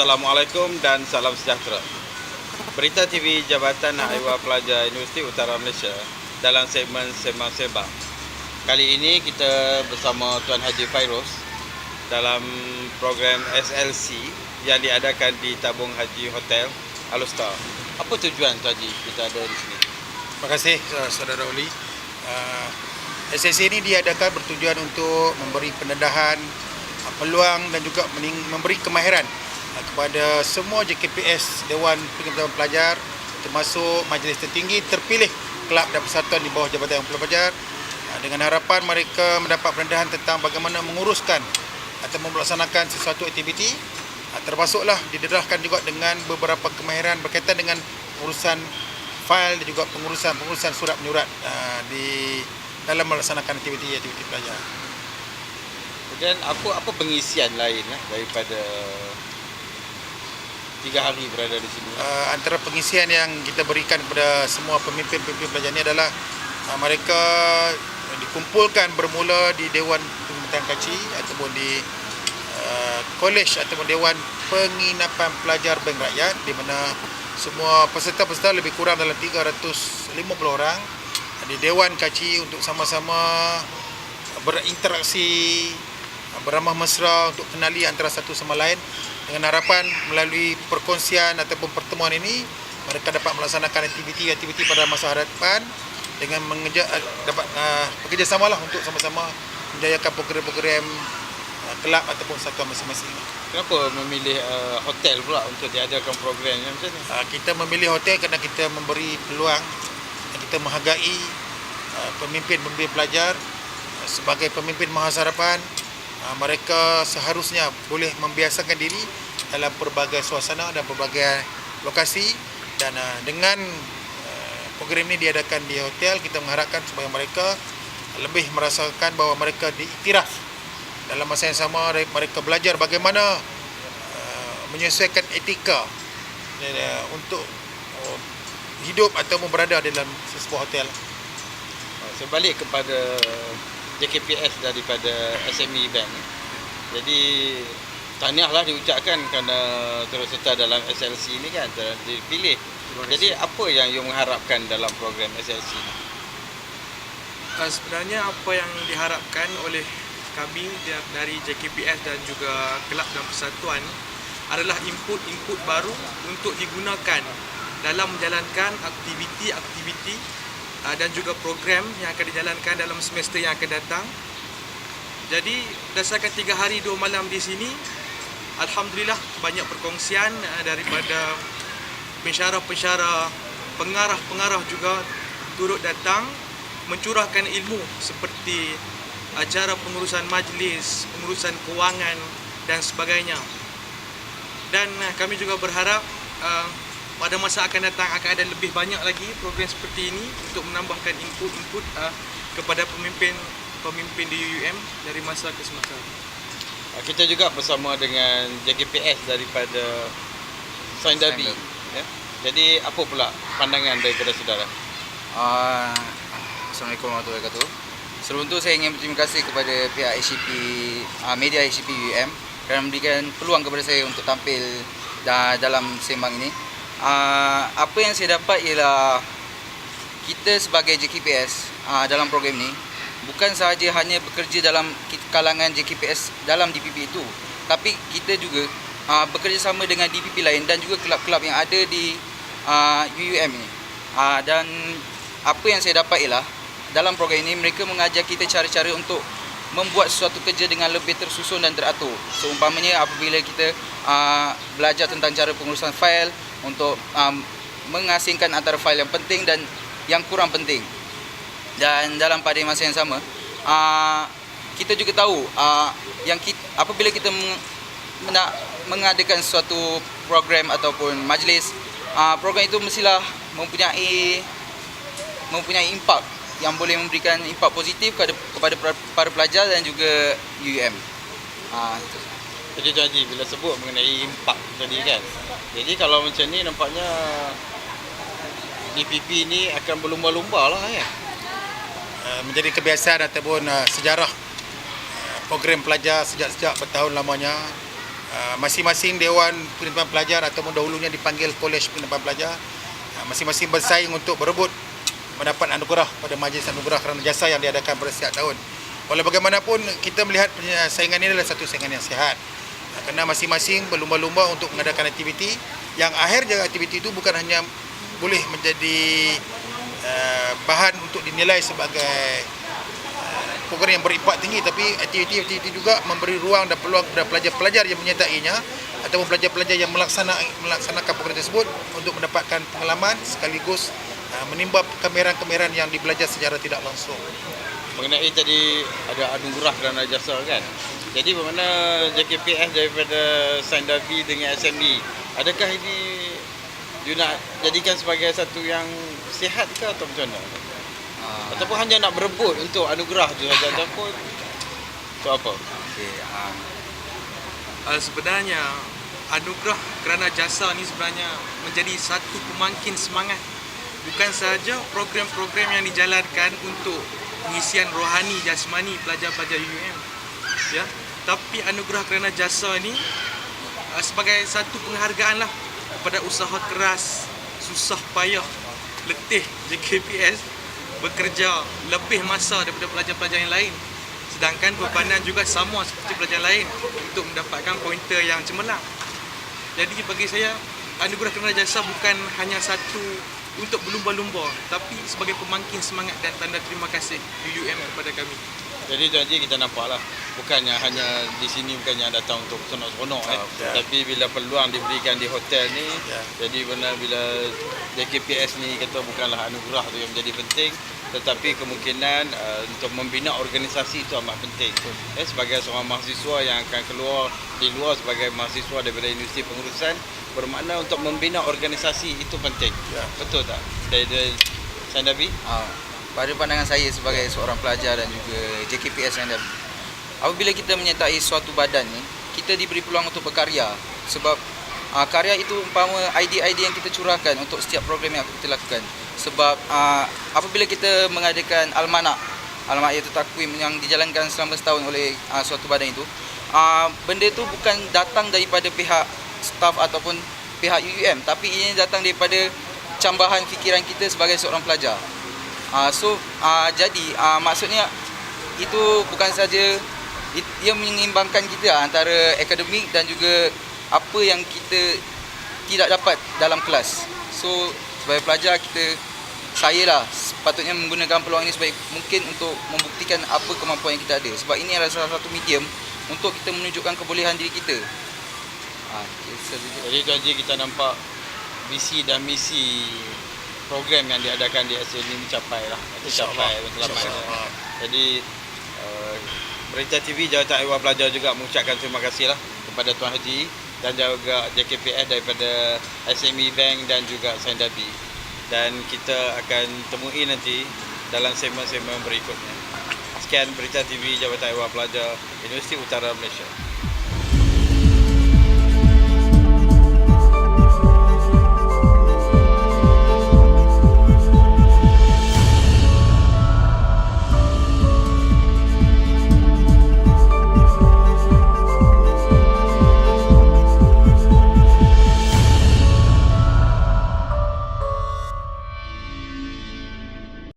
Assalamualaikum dan salam sejahtera. Berita TV Jabatan Haiwan Pelajar Universiti Utara Malaysia dalam segmen Sembang Sebang. Kali ini kita bersama Tuan Haji Fairuz dalam program SLC yang diadakan di Tabung Haji Hotel Alustar. Apa tujuan Tuan Haji kita ada di sini? Terima kasih Saudara Oli. SLC ini diadakan bertujuan untuk memberi pendedahan, peluang dan juga memberi kemahiran kepada semua JKPS Dewan Perkhidmatan Pelajar, termasuk majlis tertinggi terpilih kelab dan persatuan di bawah Jabatan Haiwan Pelajar, dengan harapan mereka mendapat pendedahan tentang bagaimana menguruskan atau melaksanakan sesuatu aktiviti, termasuklah didedahkan juga dengan beberapa kemahiran berkaitan dengan urusan fail dan juga pengurusan surat menyurat di dalam melaksanakan aktiviti pelajar. Dan apa pengisian lain daripada 3 hari berada di sini? Antara pengisian yang kita berikan kepada semua pemimpin-pemimpin pelajar ini adalah mereka dikumpulkan bermula di Dewan Perkhidmatan Kacci ataupun di kolej ataupun Dewan Penginapan Pelajar Bank Rakyat, di mana semua peserta-peserta lebih kurang dalam 350 orang di Dewan Kacci untuk sama-sama berinteraksi, beramah mesra untuk kenali antara satu sama lain, dengan harapan melalui perkongsian ataupun pertemuan ini mereka dapat melaksanakan aktiviti pada masa hadapan dengan dapat bekerjasamalah untuk sama-sama menjayakan program-program kelab ataupun satuan masing-masing. Kenapa memilih hotel pula untuk diadakan program yang macam ni? Kita memilih hotel kerana kita memberi peluang dan kita menghargai pemimpin-pemimpin pelajar sebagai pemimpin masa hadapan. Mereka seharusnya boleh membiasakan diri dalam pelbagai suasana dan pelbagai lokasi, dan dengan program ini diadakan di hotel, kita mengharapkan supaya mereka lebih merasakan bahawa mereka diiktiraf. Dalam masa yang sama mereka belajar bagaimana menyesuaikan etika untuk hidup atau berada dalam sebuah hotel. Saya balik kepada JKPS daripada SME Bank. Jadi tahniahlah diucapkan kerana terus serta dalam SLC ini kan, dipilih. Jadi apa yang you mengharapkan dalam program SLC ini? Sebenarnya apa yang diharapkan oleh kami dari JKPS dan juga kelab dan persatuan adalah input baru untuk digunakan dalam menjalankan aktiviti dan juga program yang akan dijalankan dalam semester yang akan datang. Jadi berdasarkan 3 hari 2 malam di sini, alhamdulillah banyak perkongsian daripada pensyarah-pensyarah, pengarah-pengarah juga turut datang mencurahkan ilmu seperti cara pengurusan majlis, pengurusan kewangan dan sebagainya. Dan kami juga berharap pada masa akan datang akan ada lebih banyak lagi program seperti ini untuk menambahkan input kepada pemimpin di UUM dari masa ke semasa. Kita juga bersama dengan JKPS daripada Saindabi. Ya. Jadi apa pula pandangan daripada saudara? Assalamualaikum warahmatullahi wabarakatuh. Sebelum itu saya ingin berterima kasih kepada pihak HCP, media HCP UUM kerana memberikan peluang kepada saya untuk tampil dalam sembang ini. Apa yang saya dapat ialah kita sebagai JKPS dalam program ini bukan sahaja hanya bekerja dalam kalangan JKPS dalam DPP itu, tapi kita juga bekerjasama dengan DPP lain dan juga kelab-kelab yang ada di UUM ini. Dan apa yang saya dapat ialah dalam program ini mereka mengajar kita cara-cara untuk membuat sesuatu kerja dengan lebih tersusun dan teratur. Seumpamanya apabila kita belajar tentang cara pengurusan fail untuk mengasingkan antara fail yang penting dan yang kurang penting. Dan dalam pada masa yang sama, kita juga tahu apabila kita nak mengadakan suatu program ataupun majlis, program itu mestilah mempunyai impak yang boleh memberikan impak positif kepada para pelajar dan juga UUM. Itu. Jadi Tuan Haji, bila sebut mengenai impak tadi kan, jadi kalau macam ni nampaknya DPP ni akan berlumba-lumba lah ya. Menjadi kebiasaan ataupun sejarah program pelajar sejak bertahun lamanya. masing-masing Dewan Penerimaan Pelajar ataupun dahulunya dipanggil Kolej Penerimaan Pelajar masing-masing bersaing untuk berebut mendapat anugerah pada Majlis Anugerah Kerana Jasa yang diadakan pada setiap tahun. Walau bagaimanapun kita melihat saingan ini adalah satu saingan yang sihat. Kerana masing-masing berlumba-lumba untuk mengadakan aktiviti yang akhirnya aktiviti itu bukan hanya boleh menjadi bahan untuk dinilai sebagai program yang berimpak tinggi, tapi aktiviti-aktiviti juga memberi ruang dan peluang kepada pelajar-pelajar yang menyertainya ataupun pelajar-pelajar yang melaksanakan program tersebut untuk mendapatkan pengalaman sekaligus menimba kemahiran-kemahiran yang dibelajar secara tidak langsung. Mengenai tadi ada anugerah kerana jasa kan. Jadi bagaimana JKPS daripada Saindabi dengan SMB, adakah ini you nak jadikan sebagai satu yang sihat ke atau macam mana? Ataupun hanya nak berebut untuk anugerah tu saja ataupun untuk apa? Okey, Sebenarnya anugerah kerana jasa ni sebenarnya menjadi satu pemangkin semangat, bukan sahaja program-program yang dijalankan untuk pengisian rohani jasmani pelajar-pelajar UUM, ya, tapi anugerah kerana jasa ni sebagai satu penghargaan lah kepada usaha keras, susah payah, letih JKPS bekerja lebih masa daripada pelajar-pelajar yang lain, sedangkan bebanan juga sama seperti pelajar lain untuk mendapatkan pointer yang cemerlang. Jadi bagi saya, anugerah kerana jasa bukan hanya satu untuk berlumba-lumba, tapi sebagai pemangkin semangat dan tanda terima kasih UUM kepada kami. Jadi Tuan Haji, kita nampaklah bukannya hanya di sini bukannya datang untuk seronok-seronok tapi bila peluang diberikan di hotel ni, jadi benar bila JKPS ni kata bukanlah anugerah tu yang menjadi penting, tetapi kemungkinan untuk membina organisasi itu amat penting. Sebagai seorang mahasiswa yang akan keluar di luar sebagai mahasiswa daripada Universiti Pengurusan, bermakna untuk membina organisasi itu penting. Betul tak? Dari Saindabi? Pada pandangan saya sebagai seorang pelajar dan juga JKPS yang apabila kita menyertai suatu badan ni, kita diberi peluang untuk berkarya. Sebab karya itu umpama idea-idea yang kita curahkan untuk setiap program yang kita lakukan. Sebab apabila kita mengadakan almanak iaitu takwim yang dijalankan selama setahun oleh suatu badan itu, benda itu bukan datang daripada pihak staf ataupun pihak UUM, tapi ini datang daripada cambahan fikiran kita sebagai seorang pelajar. Jadi maksudnya itu bukan saja ia menyeimbangkan kita antara akademik dan juga apa yang kita tidak dapat dalam kelas. So sebagai pelajar saya sepatutnya menggunakan peluang ini sebaik mungkin untuk membuktikan apa kemampuan yang kita ada. Sebab ini adalah salah satu medium untuk kita menunjukkan kebolehan diri kita. Jadi Tuan Haji, kita nampak visi dan misi program yang diadakan di SL ini mencapai matlamatnya. Jadi Berita TV Jawatan Ehwal Pelajar juga mengucapkan terima kasihlah kepada Tuan Haji dan juga JKPS daripada SME Bank dan juga Saindabi. Dan kita akan temui nanti dalam segmen-segmen berikutnya. Sekian Berita TV Jawatan Ehwal Pelajar Universiti Utara Malaysia.